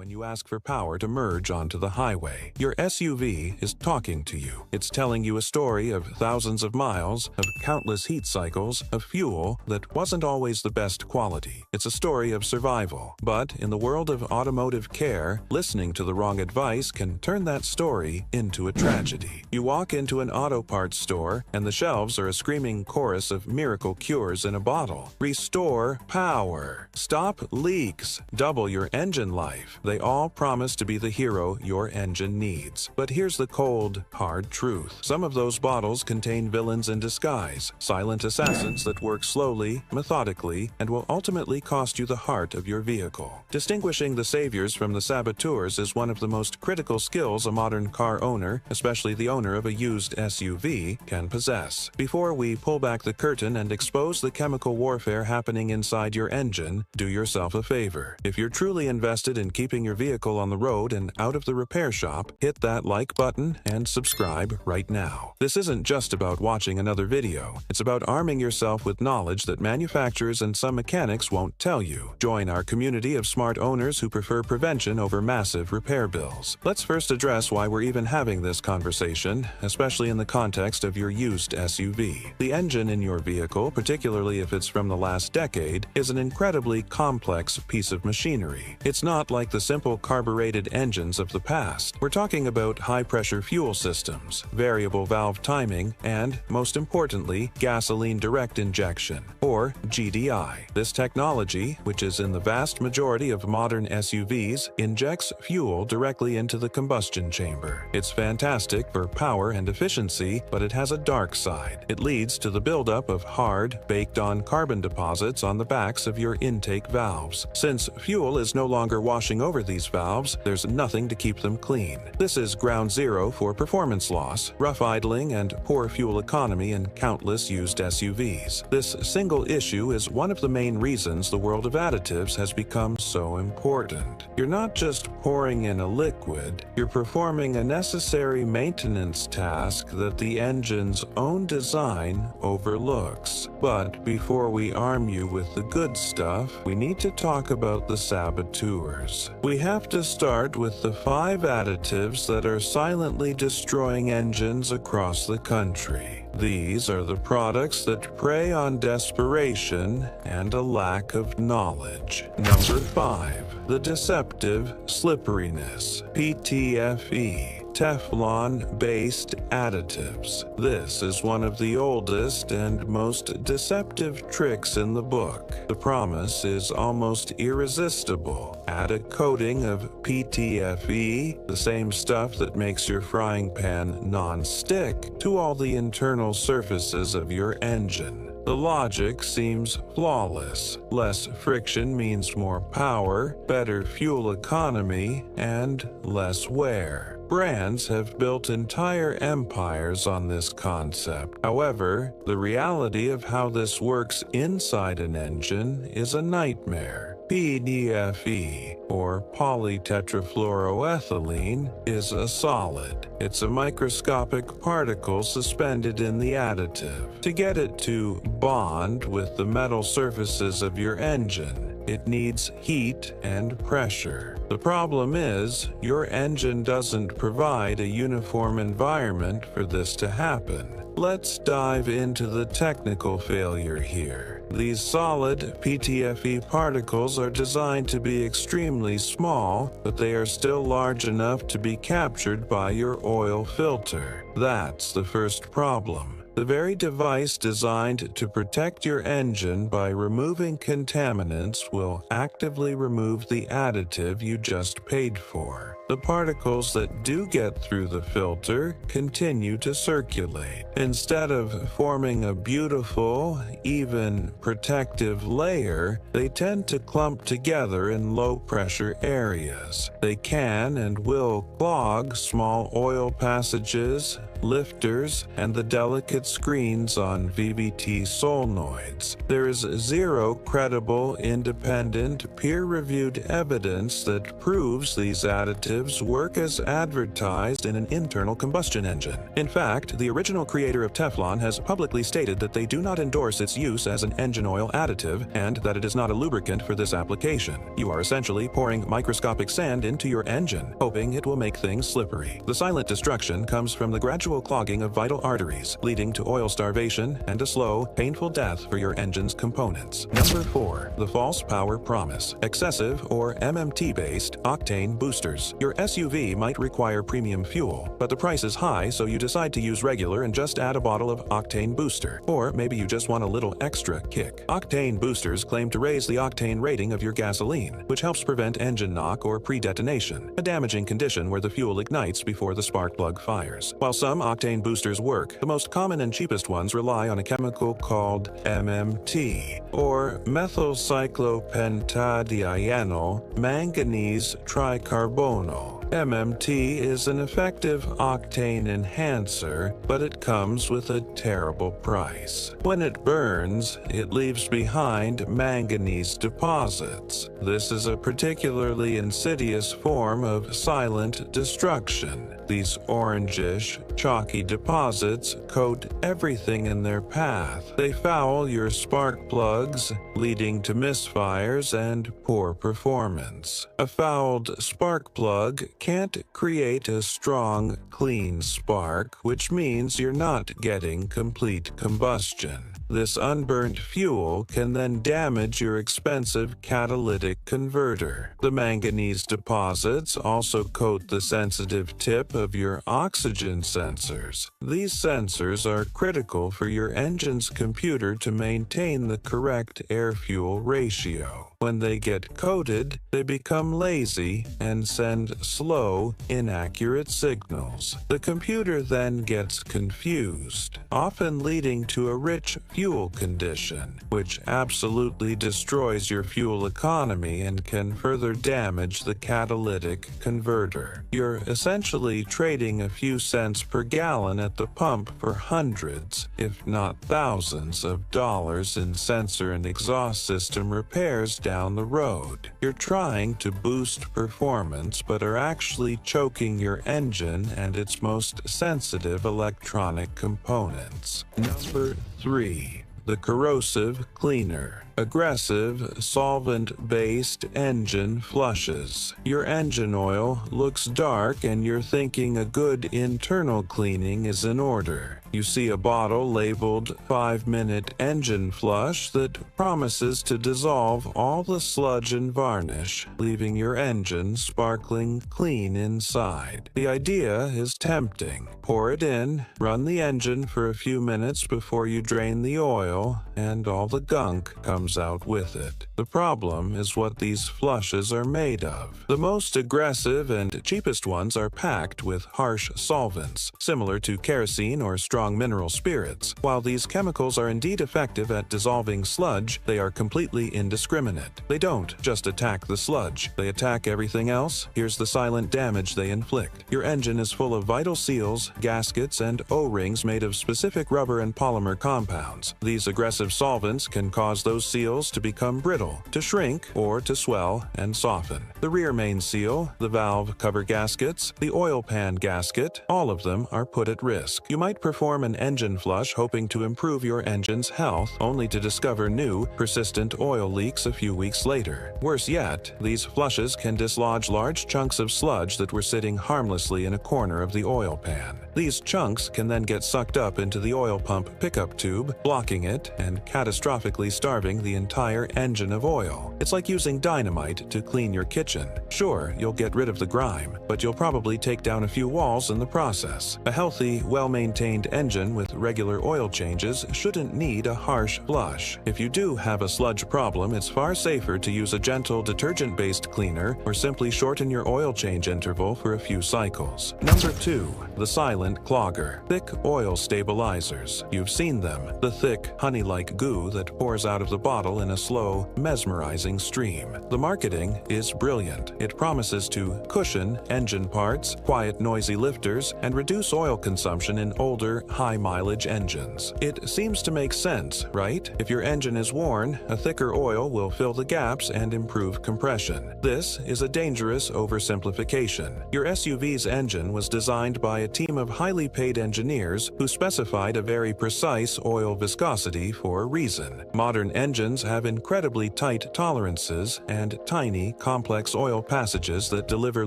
when you ask for power to merge onto the highway. Your SUV is talking to you. It's telling you a story of thousands of miles, of countless heat cycles, of fuel that wasn't always the best quality. It's a story of survival. But in the world of automotive care, listening to the wrong advice can turn that story into a tragedy. You walk into an auto parts store, and the shelves are a screaming chorus of miracle cures in a bottle. Restore power. Stop leaks. Double your engine life. They all promise to be the hero your engine needs. But here's the cold, hard truth. Some of those bottles contain villains in disguise, silent assassins that work slowly, methodically, and will ultimately cost you the heart of your vehicle. Distinguishing the saviors from the saboteurs is one of the most critical skills a modern car owner, especially the owner of a used SUV, can possess. Before we pull back the curtain and expose the chemical warfare happening inside your engine, do yourself a favor. If you're truly invested in keeping your vehicle on the road and out of the repair shop, hit that like button and subscribe right now. This isn't just about watching another video. It's about arming yourself with knowledge that manufacturers and some mechanics won't tell you. Join our community of smart owners who prefer prevention over massive repair bills. Let's first address why we're even having this conversation, especially in the context of your used SUV. The engine in your vehicle, particularly if it's from the last decade, is an incredibly complex piece of machinery. It's not like the simple carbureted engines of the past. We're talking about high-pressure fuel systems, variable valve timing, and, most importantly, gasoline direct injection, or GDI. This technology, which is in the vast majority of modern SUVs, injects fuel directly into the combustion chamber. It's fantastic for power and efficiency, but it has a dark side. It leads to the buildup of hard, baked-on carbon deposits on the backs of your intake valves. Since fuel is no longer washing over these valves, there's nothing to keep them clean. This is ground zero for performance loss, rough idling, and poor fuel economy in countless used SUVs. This single issue is one of the main reasons the world of additives has become so important. You're not just pouring in a liquid, you're performing a necessary maintenance task that the engine's own design overlooks. But before we arm you with the good stuff, we need to talk about the saboteurs. We have to start with the 5 additives that are silently destroying engines across the country. These are the products that prey on desperation and a lack of knowledge. Number 5. The deceptive slipperiness, PTFE. Teflon-based additives. This is one of the oldest and most deceptive tricks in the book. The promise is almost irresistible. Add a coating of PTFE, the same stuff that makes your frying pan non-stick, to all the internal surfaces of your engine. The logic seems flawless. Less friction means more power, better fuel economy, and less wear. Brands have built entire empires on this concept. However, the reality of how this works inside an engine is a nightmare. PTFE, or polytetrafluoroethylene, is a solid. It's a microscopic particle suspended in the additive. To get it to bond with the metal surfaces of your engine, it needs heat and pressure. The problem is, your engine doesn't provide a uniform environment for this to happen. Let's dive into the technical failure here. These solid PTFE particles are designed to be extremely small, but they are still large enough to be captured by your oil filter. That's the first problem. The very device designed to protect your engine by removing contaminants will actively remove the additive you just paid for. The particles that do get through the filter continue to circulate. Instead of forming a beautiful, even, protective layer, they tend to clump together in low-pressure areas. They can and will clog small oil passages, lifters, and the delicate screens on VVT solenoids. There is zero credible, independent, peer-reviewed evidence that proves these additives additives work as advertised in an internal combustion engine. In fact, the original creator of Teflon has publicly stated that they do not endorse its use as an engine oil additive and that it is not a lubricant for this application. You are essentially pouring microscopic sand into your engine, hoping it will make things slippery. The silent destruction comes from the gradual clogging of vital arteries, leading to oil starvation and a slow, painful death for your engine's components. Number 4. The false power promise. Excessive or MMT-based octane boosters. Your SUV might require premium fuel, but the price is high, so you decide to use regular and just add a bottle of octane booster. Or maybe you just want a little extra kick. Octane boosters claim to raise the octane rating of your gasoline, which helps prevent engine knock or pre-detonation, a damaging condition where the fuel ignites before the spark plug fires. While some octane boosters work, the most common and cheapest ones rely on a chemical called MMT, or methylcyclopentadienyl manganese tricarbonyl. MMT is an effective octane enhancer, but it comes with a terrible price. When it burns, it leaves behind manganese deposits. This is a particularly insidious form of silent destruction. These orangish, chalky deposits coat everything in their path. They foul your spark plugs, leading to misfires and poor performance. A fouled spark plug can't create a strong, clean spark, which means you're not getting complete combustion. This unburnt fuel can then damage your expensive catalytic converter. The manganese deposits also coat the sensitive tip of your oxygen sensors. These sensors are critical for your engine's computer to maintain the correct air-fuel ratio. When they get coated, they become lazy and send slow, inaccurate signals. The computer then gets confused, often leading to a rich fuel condition, which absolutely destroys your fuel economy and can further damage the catalytic converter. You're essentially trading a few cents per gallon at the pump for hundreds, if not thousands of dollars in sensor and exhaust system repairs down the road. You're trying to boost performance, but are actually choking your engine and its most sensitive electronic components. Number 3. The corrosive cleaner. Aggressive, solvent-based engine flushes. Your engine oil looks dark and you're thinking a good internal cleaning is in order. You see a bottle labeled 5-minute engine flush that promises to dissolve all the sludge and varnish, leaving your engine sparkling clean inside. The idea is tempting. Pour it in, run the engine for a few minutes before you drain the oil, and all the gunk comes out with it. The problem is what these flushes are made of. The most aggressive and cheapest ones are packed with harsh solvents, similar to kerosene or strong mineral spirits. While these chemicals are indeed effective at dissolving sludge, they are completely indiscriminate. They don't just attack the sludge, they attack everything else. Here's the silent damage they inflict. Your engine is full of vital seals, gaskets, and O-rings made of specific rubber and polymer compounds. These aggressive solvents can cause those seals to become brittle, to shrink, or to swell and soften. The rear main seal, the valve cover gaskets, the oil pan gasket, all of them are put at risk. You might perform an engine flush hoping to improve your engine's health, only to discover new, persistent oil leaks a few weeks later. Worse yet, these flushes can dislodge large chunks of sludge that were sitting harmlessly in a corner of the oil pan. These chunks can then get sucked up into the oil pump pickup tube, blocking it and catastrophically starving the entire engine of oil. It's like using dynamite to clean your kitchen. Sure, you'll get rid of the grime, but you'll probably take down a few walls in the process. A healthy, well-maintained engine with regular oil changes shouldn't need a harsh flush. If you do have a sludge problem, it's far safer to use a gentle detergent-based cleaner or simply shorten your oil change interval for a few cycles. Number 2. The silent silent clogger. Thick oil stabilizers. You've seen them, the thick, honey-like goo that pours out of the bottle in a slow, mesmerizing stream. The marketing is brilliant. It promises to cushion engine parts, quiet noisy lifters, and reduce oil consumption in older, high-mileage engines. It seems to make sense, right? If your engine is worn, a thicker oil will fill the gaps and improve compression. This is a dangerous oversimplification. Your SUV's engine was designed by a team of highly paid engineers who specified a very precise oil viscosity for a reason. Modern engines have incredibly tight tolerances and tiny, complex oil passages that deliver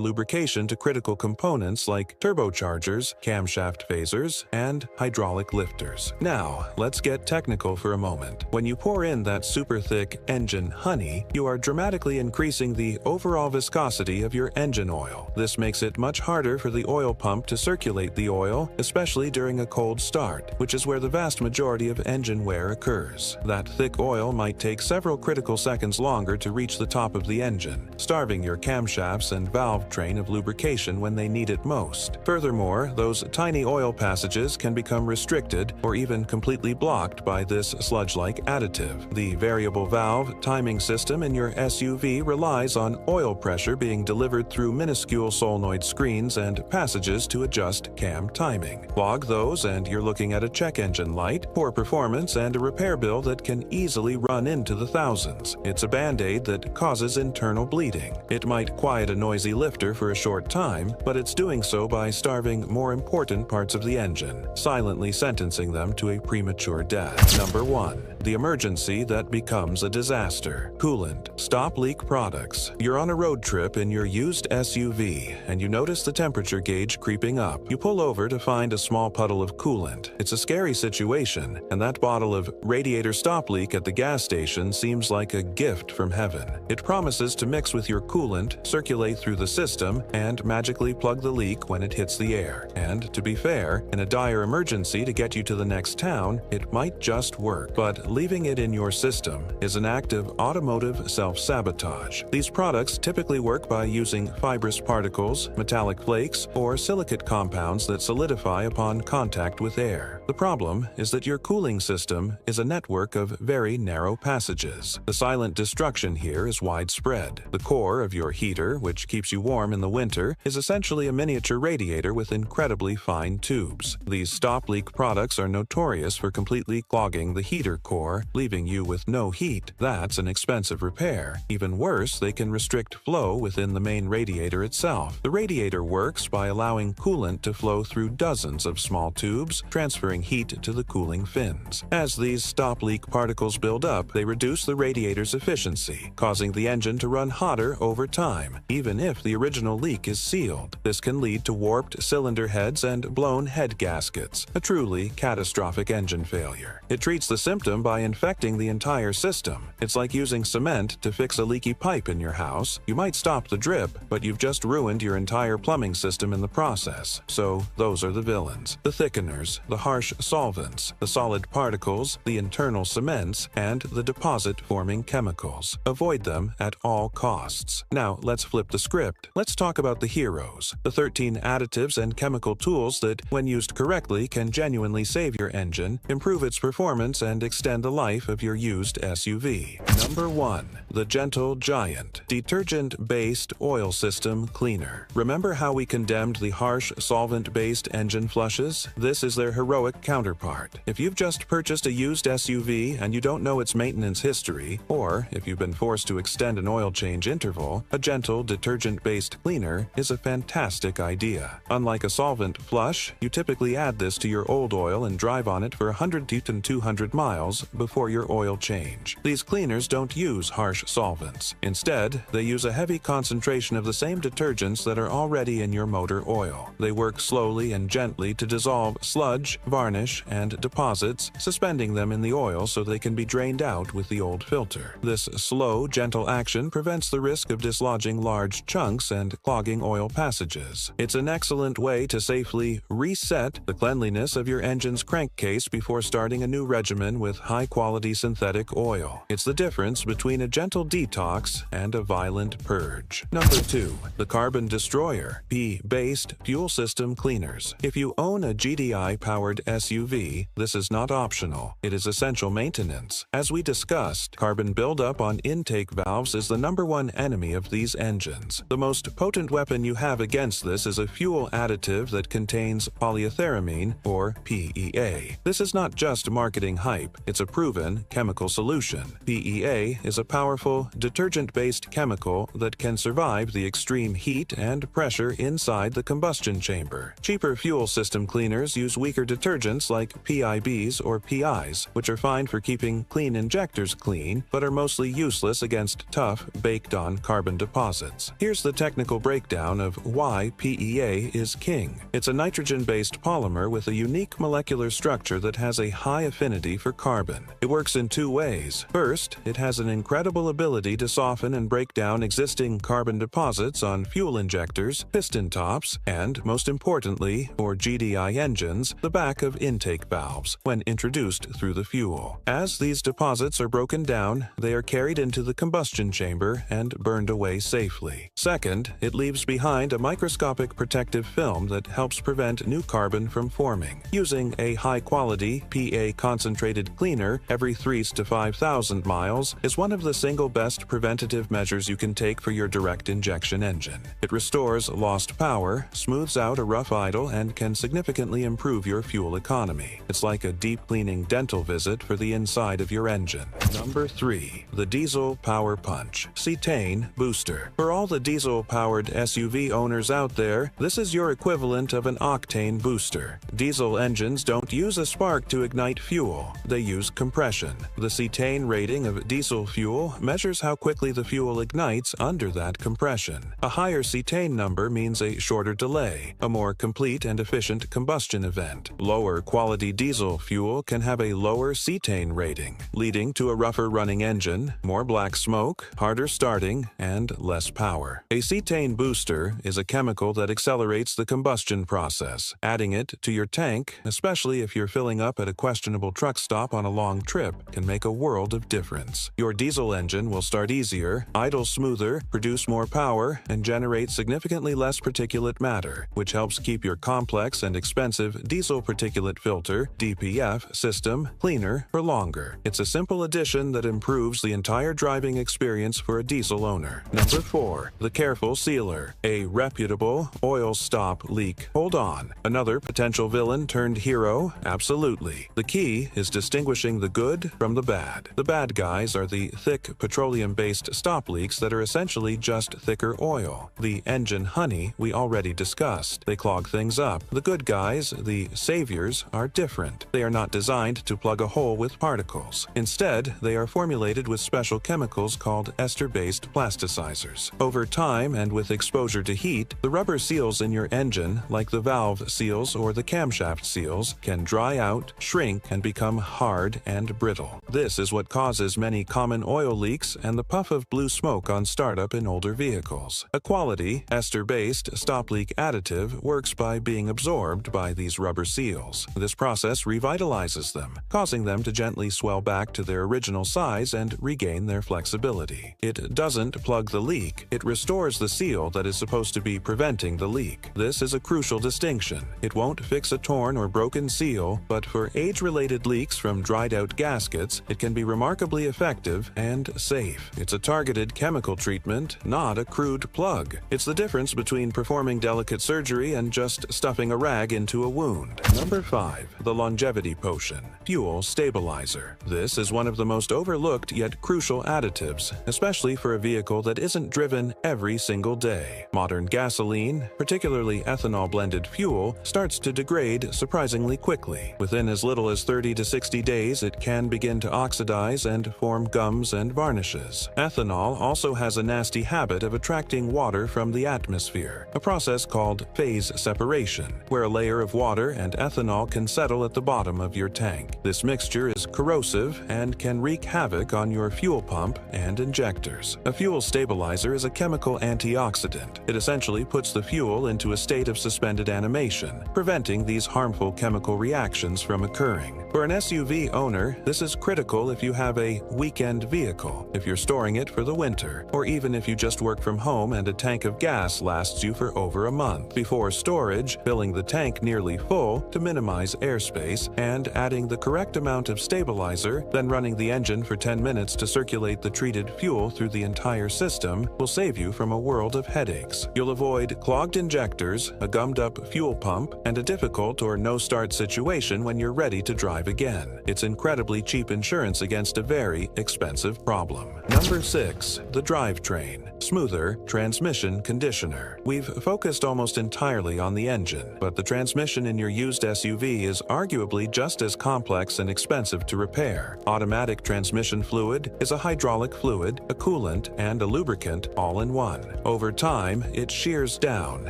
lubrication to critical components like turbochargers, camshaft phasers, and hydraulic lifters. Now, let's get technical for a moment. When you pour in that super thick engine honey, you are dramatically increasing the overall viscosity of your engine oil. This makes it much harder for the oil pump to circulate the oil, especially during a cold start, which is where the vast majority of engine wear occurs. That thick oil might take several critical seconds longer to reach the top of the engine, starving your camshafts and valve train of lubrication when they need it most. Furthermore, those tiny oil passages can become restricted or even completely blocked by this sludge-like additive. The variable valve timing system in your SUV relies on oil pressure being delivered through minuscule solenoid screens and passages to adjust cam timing. Clog those and you're looking at a check engine light, poor performance, and a repair bill that can easily run into the thousands. It's a band-aid that causes internal bleeding. It might quiet a noisy lifter for a short time, but it's doing so by starving more important parts of the engine, silently sentencing them to a premature death. Number 1. The emergency that becomes a disaster. Coolant. Stop leak products. You're on a road trip in your used SUV, and you notice the temperature gauge creeping up. You pull over to find a small puddle of coolant. It's a scary situation, and that bottle of radiator stop leak at the gas station seems like a gift from heaven. It promises to mix with your coolant, circulate through the system, and magically plug the leak when it hits the air. And to be fair, in a dire emergency to get you to the next town, it might just work. But leaving it in your system is an act of automotive self-sabotage. These products typically work by using fibrous particles, metallic flakes, or silicate compounds that solidify upon contact with air. The problem is that your cooling system is a network of very narrow passages. The silent destruction here is widespread. The core of your heater, which keeps you warm in the winter, is essentially a miniature radiator with incredibly fine tubes. These stop leak products are notorious for completely clogging the heater core, leaving you with no heat. That's an expensive repair. Even worse, they can restrict flow within the main radiator itself. The radiator works by allowing coolant to flow through dozens of small tubes, transferring heat to the cooling fins. As these stop leak particles build up, they reduce the radiator's efficiency, causing the engine to run hotter over time, even if the original leak is sealed. This can lead to warped cylinder heads and blown head gaskets, a truly catastrophic engine failure. It treats the symptom by infecting the entire system. It's like using cement to fix a leaky pipe in your house. You might stop the drip, but you've just ruined your entire plumbing system in the process. So those are the villains. The thickeners, the harsh solvents, the solid particles, the internal cements, and the deposit-forming chemicals. Avoid them at all costs. Now, let's flip the script. Let's talk about the heroes, the 13 additives and chemical tools that, when used correctly, can genuinely save your engine, improve its performance, and extend the life of your used SUV. Number 1. The Gentle Giant Detergent-Based Oil System Cleaner. Remember how we condemned the harsh, solvent-based engine flushes? This is their heroic counterpart. If you've just purchased a used SUV and you don't know its maintenance history, or if you've been forced to extend an oil change interval, a gentle, detergent-based cleaner is a fantastic idea. Unlike a solvent flush, you typically add this to your old oil and drive on it for 100 to 200 miles before your oil change. These cleaners don't use harsh solvents. Instead, they use a heavy concentration of the same detergents that are already in your motor oil. They work slowly and gently to dissolve sludge, varnish, and deposits, suspending them in the oil so they can be drained out with the old filter. This slow, gentle action prevents the risk of dislodging large chunks and clogging oil passages. It's an excellent way to safely reset the cleanliness of your engine's crankcase before starting a new regimen with high high-quality synthetic oil. It's the difference between a gentle detox and a violent purge. Number 2. The Carbon Destroyer, P-based fuel system cleaners. If you own a GDI-powered SUV, this is not optional. It is essential maintenance. As we discussed, carbon buildup on intake valves is the #1 enemy of these engines. The most potent weapon you have against this is a fuel additive that contains polyethyramine, or PEA. This is not just marketing hype, it's a proven chemical solution. PEA is a powerful, detergent-based chemical that can survive the extreme heat and pressure inside the combustion chamber. Cheaper fuel system cleaners use weaker detergents like PIBs or PIs, which are fine for keeping clean injectors clean, but are mostly useless against tough, baked-on carbon deposits. Here's the technical breakdown of why PEA is king. It's a nitrogen-based polymer with a unique molecular structure that has a high affinity for carbon. It works in 2 ways. First, it has an incredible ability to soften and break down existing carbon deposits on fuel injectors, piston tops, and, most importantly, for GDI engines, the back of intake valves, when introduced through the fuel. As these deposits are broken down, they are carried into the combustion chamber and burned away safely. Second, it leaves behind a microscopic protective film that helps prevent new carbon from forming. Using a high-quality PA concentrated cleaner every 3,000 to 5,000 miles is one of the single best preventative measures you can take for your direct injection engine. It restores lost power, smooths out a rough idle, and can significantly improve your fuel economy. It's like a deep cleaning dental visit for the inside of your engine. Number 3. The Diesel Power Punch Cetane Booster. For all the diesel-powered SUV owners out there, this is your equivalent of an octane booster. Diesel engines don't use a spark to ignite fuel. They use compression. The cetane rating of diesel fuel measures how quickly the fuel ignites under that compression. A higher cetane number means a shorter delay, a more complete and efficient combustion event. Lower quality diesel fuel can have a lower cetane rating, leading to a rougher running engine, more black smoke, harder starting, and less power. A cetane booster is a chemical that accelerates the combustion process. Adding it to your tank, especially if you're filling up at a questionable truck stop on a long trip, can make a world of difference. Your diesel engine will start easier, idle smoother, produce more power, and generate significantly less particulate matter, which helps keep your complex and expensive diesel particulate filter (DPF) system cleaner for longer. It's a simple addition that improves the entire driving experience for a diesel owner. Number 4. The Careful Sealer, a reputable oil stop leak. Hold on. Another potential villain turned hero? Absolutely. The key is distinguishing the good from the bad. The bad guys are the thick petroleum-based stop leaks that are essentially just thicker oil. The engine honey we already discussed. They clog things up. The good guys, the saviors, are different. They are not designed to plug a hole with particles. Instead, they are formulated with special chemicals called ester-based plasticizers. Over time and with exposure to heat, the rubber seals in your engine, like the valve seals or the camshaft seals, can dry out, shrink, and become hard and brittle. This is what causes many common oil leaks and the puff of blue smoke on startup in older vehicles. A quality, ester-based stop leak additive works by being absorbed by these rubber seals. This process revitalizes them, causing them to gently swell back to their original size and regain their flexibility. It doesn't plug the leak, it restores the seal that is supposed to be preventing the leak. This is a crucial distinction. It won't fix a torn or broken seal, but for age-related leaks from dried-out gaskets, it can be remarkably effective and safe. It's a targeted chemical treatment, not a crude plug. It's the difference between performing delicate surgery and just stuffing a rag into a wound. Number 5. The Longevity Potion Fuel Stabilizer. This is one of the most overlooked yet crucial additives, especially for a vehicle that isn't driven every single day. Modern gasoline, particularly ethanol-blended fuel, starts to degrade surprisingly quickly. Within as little as 30 to 60 days, it can begin to oxidize and form gums and varnishes. Ethanol also has a nasty habit of attracting water from the atmosphere, a process called phase separation, where a layer of water and ethanol can settle at the bottom of your tank. This mixture is corrosive and can wreak havoc on your fuel pump and injectors. A fuel stabilizer is a chemical antioxidant. It essentially puts the fuel into a state of suspended animation, preventing these harmful chemical reactions from occurring. For an SUV owner, owner, this is critical if you have a weekend vehicle, if you're storing it for the winter, or even if you just work from home and a tank of gas lasts you for over a month. Before storage, filling the tank nearly full to minimize airspace, and adding the correct amount of stabilizer, then running the engine for 10 minutes to circulate the treated fuel through the entire system will save you from a world of headaches. You'll avoid clogged injectors, a gummed-up fuel pump, and a difficult or no-start situation when you're ready to drive again. It's incredibly cheap insurance against a very expensive problem. Number 6. The drivetrain. Smoother transmission conditioner. We've focused almost entirely on the engine, but the transmission in your used SUV is arguably just as complex and expensive to repair. Automatic transmission fluid is a hydraulic fluid, a coolant, and a lubricant all in one. Over time, it shears down,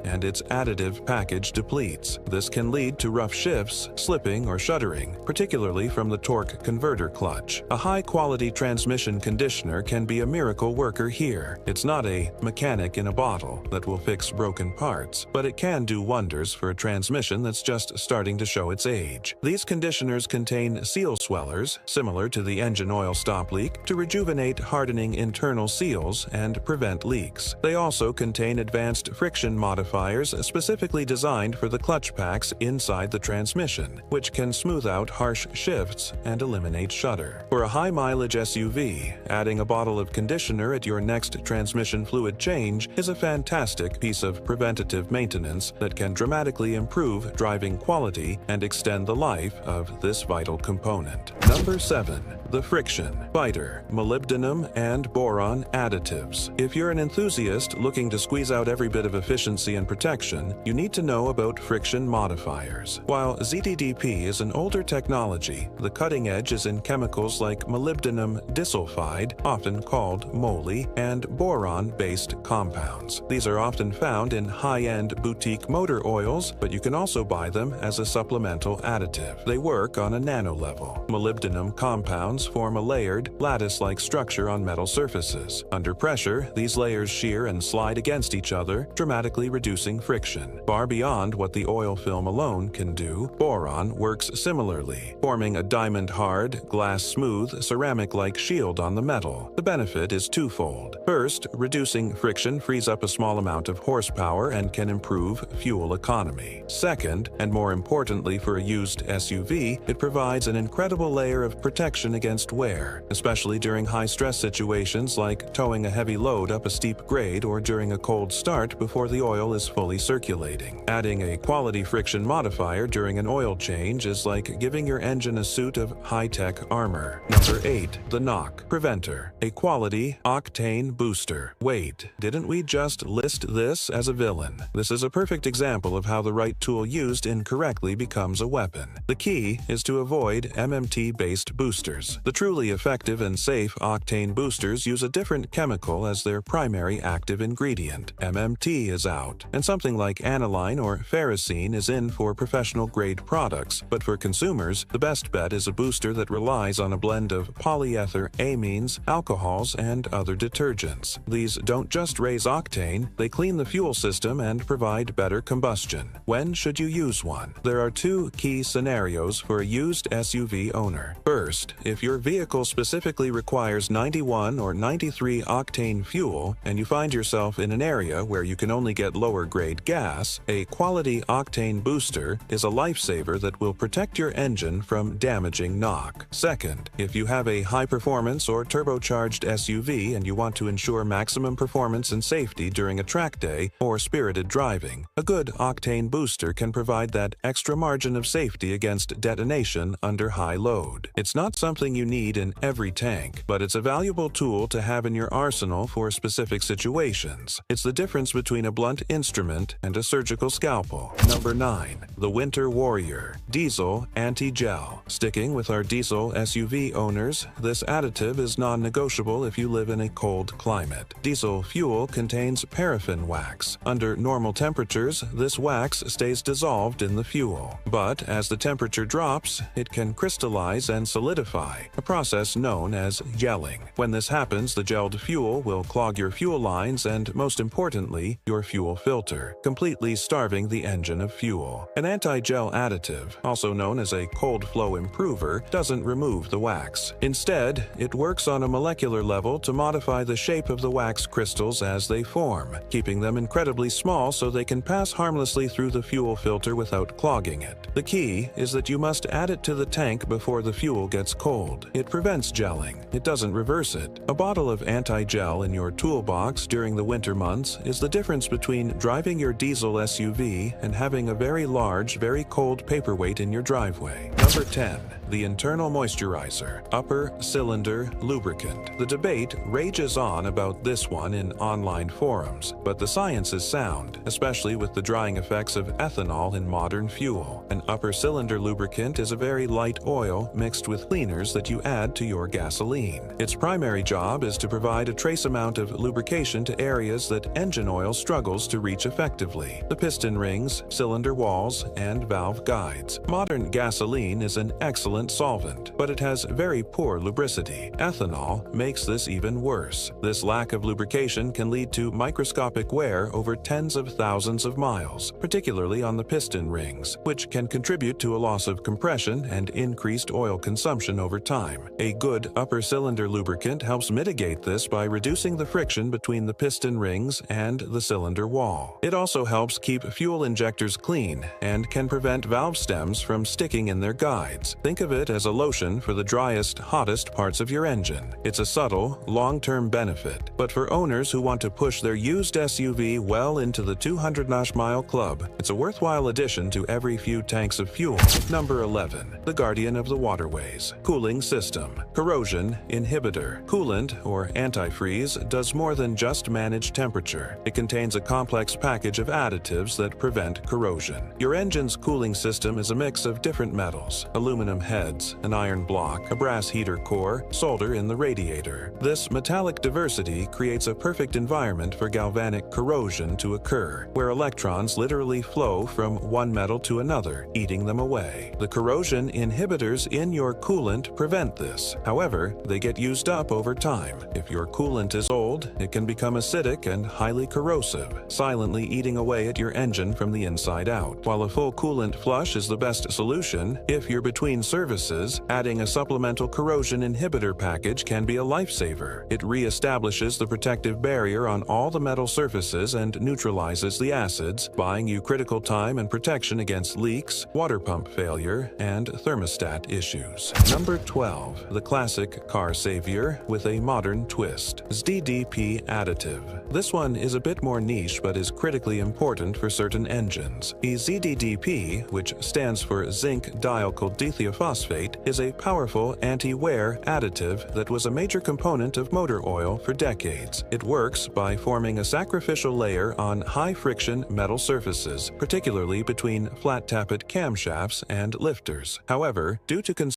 and its additive package depletes. This can lead to rough shifts, slipping, or shuddering, particularly from the torque converter clutch. A high-quality transmission conditioner can be a miracle worker here. It's not a mechanic in a bottle that will fix broken parts, but it can do wonders for a transmission that's just starting to show its age. These conditioners contain seal swellers, similar to the engine oil stop leak, to rejuvenate hardening internal seals and prevent leaks. They also contain advanced friction modifiers specifically designed for the clutch packs inside the transmission, which can smooth out harsh shifts and eliminate shudder. For a high-mileage SUV, adding a bottle of conditioner at your next transmission fluid change is a fantastic piece of preventative maintenance that can dramatically improve driving quality and extend the life of this vital component. Number 7. The friction fighter, molybdenum and boron additives. If you're an enthusiast looking to squeeze out every bit of efficiency and protection, you need to know about friction modifiers. While ZDDP is an older technology, the cutting edge is in chemicals like molybdenum disulfide, often called moly, and boron-based compounds. These are often found in high-end boutique motor oils, but you can also buy them as a supplemental additive. They work on a nano level. Molybdenum compounds form a layered, lattice-like structure on metal surfaces. Under pressure, these layers shear and slide against each other, dramatically reducing friction. Far beyond what the oil film alone can do, boron works similarly, forming a diamond-hard, glass-smooth, ceramic-like shield on the metal. The benefit is twofold. First, reducing friction frees up a small amount of horsepower and can improve fuel economy. Second, and more importantly for a used SUV, it provides an incredible layer of protection against wear, especially during high-stress situations like towing a heavy load up a steep grade or during a cold start before the oil is fully circulating. Adding a quality friction modifier during an oil change is like giving your engine a suit of high-tech armor. Number 8. The knock preventer, a quality octane booster. Wait, didn't we just list this as a villain? This is a perfect example of how the right tool used incorrectly becomes a weapon. The key is to avoid MMT-based boosters. The truly effective and safe octane boosters use a different chemical as their primary active ingredient. MMT is out, and something like aniline or ferrocene is in for professional-grade products, but for consumers, the best bet is a booster that relies on a blend of polyether amines, alcohols, and other detergents. These don't just raise octane, they clean the fuel system and provide better combustion. When should you use one? There are two key scenarios for a used SUV owner. First, if your vehicle specifically requires 91 or 93 octane fuel and you find yourself in an area where you can only get lower-grade gas, a quality octane booster is a lifesaver that will protect your engine from damaging knock. Second, if you have a high-performance or turbocharged SUV and you want to ensure maximum performance and safety during a track day or spirited driving, a good octane booster can provide that extra margin of safety against detonation under high load. It's not something you need in every tank, but it's a valuable tool to have in your arsenal for specific situations. It's the difference between a blunt instrument and a surgical scalpel. Number 9. The Winter Warrior Diesel Anti-Gel. Sticking with our diesel SUV owners, this additive is non-negotiable if you live in a cold climate. Diesel fuel contains paraffin wax. Under normal temperatures, this wax stays dissolved in the fuel. But as the temperature drops, it can crystallize and solidify, dry, a process known as gelling. When this happens, the gelled fuel will clog your fuel lines and, most importantly, your fuel filter, completely starving the engine of fuel. An anti-gel additive, also known as a cold flow improver, doesn't remove the wax. Instead, it works on a molecular level to modify the shape of the wax crystals as they form, keeping them incredibly small so they can pass harmlessly through the fuel filter without clogging it. The key is that you must add it to the tank before the fuel gets cold. It prevents gelling. It doesn't reverse it. A bottle of anti-gel in your toolbox during the winter months is the difference between driving your diesel SUV and having a very large, very cold paperweight in your driveway. Number 10. The internal moisturizer, upper cylinder lubricant. The debate rages on about this one in online forums, but the science is sound, especially with the drying effects of ethanol in modern fuel. An upper cylinder lubricant is a very light oil mixed with cleaners that you add to your gasoline. Its primary job is to provide a trace amount of lubrication to areas that engine oil struggles to reach effectively: the piston rings, cylinder walls, and valve guides. Modern gasoline is an excellent solvent, but it has very poor lubricity. Ethanol makes this even worse. This lack of lubrication can lead to microscopic wear over tens of thousands of miles, particularly on the piston rings, which can contribute to a loss of compression and increased oil consumption over time. A good upper cylinder lubricant helps mitigate this by reducing the friction between the piston rings and the cylinder wall. It also helps keep fuel injectors clean and can prevent valve stems from sticking in their guides. Think of it as a lotion for the driest, hottest parts of your engine. It's a subtle, long-term benefit, but for owners who want to push their used SUV well into the 200-mile club, it's a worthwhile addition to every few tanks of fuel. Number 11. The guardian of the waterways. Cooling system. Corrosion inhibitor. Coolant, or antifreeze, does more than just manage temperature. It contains a complex package of additives that prevent corrosion. Your engine's cooling system is a mix of different metals: aluminum heads, an iron block, a brass heater core, solder in the radiator. This metallic diversity creates a perfect environment for galvanic corrosion to occur, where electrons literally flow from one metal to another, eating them away. The corrosion inhibitors in your coolant prevent this. However, they get used up over time. If your coolant is old, it can become acidic and highly corrosive, silently eating away at your engine from the inside out. While a full coolant flush is the best solution, if you're between services, adding a supplemental corrosion inhibitor package can be a lifesaver. It reestablishes the protective barrier on all the metal surfaces and neutralizes the acids, buying you critical time and protection against leaks, water pump failure, and thermostat issues. Number 12. The classic car savior with a modern twist. ZDP additive. This one is a bit more niche but is critically important for certain engines. The ZDDP, which stands for zinc dialkyl dithiophosphate, is a powerful anti-wear additive that was a major component of motor oil for decades. It works by forming a sacrificial layer on high-friction metal surfaces, particularly between flat tappet camshafts and lifters. However, due to